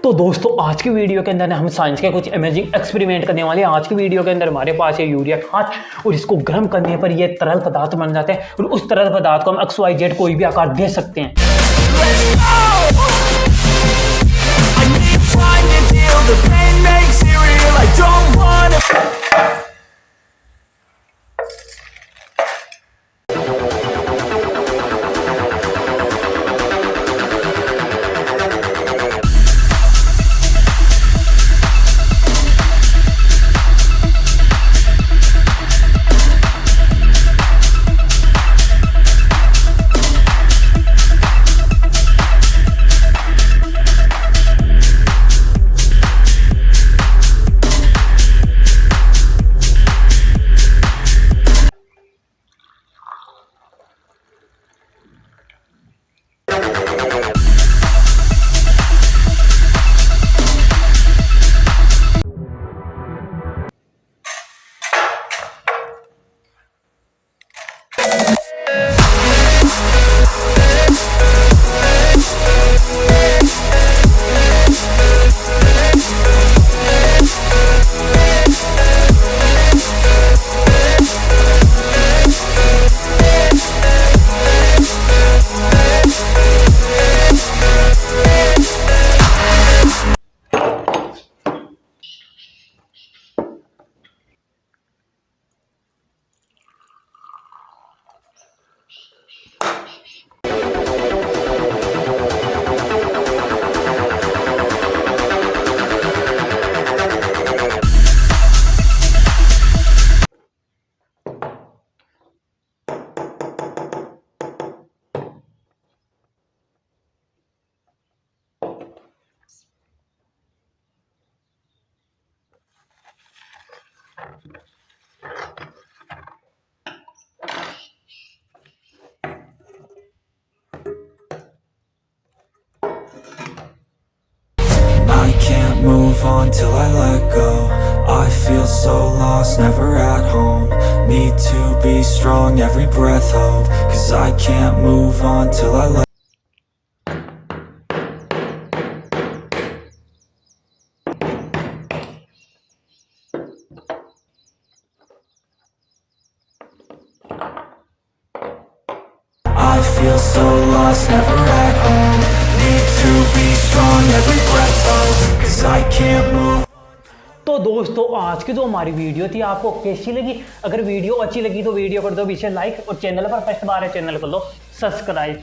तो दोस्तों आज की वीडियो के अंदर हम साइंस के कुछ अमेजिंग एक्सपेरिमेंट करने वाले हैं। आज की वीडियो के अंदर हमारे पास है यूरिया खाद और इसको गर्म करने पर ये तरल पदार्थ बन जाते हैं और उस तरल पदार्थ को हम XYZ कोई भी आकार दे सकते हैं। I can't move on till I let go. I feel so lost, never at home. Need to be strong, every breath hold. 'Cause I can't move on till I let I feel so lost, never at home. Need to be strong, every breath hold. 'Cause I can't move. तो दोस्तों आज की जो हमारी video थी आपको कैसी लगी? अगर वीडियो अच्छी लगी तो वीडियो कर दो पीछे लाइक और चैनल पर फर्स्ट बार है चैनल कर लो सब्सक्राइब।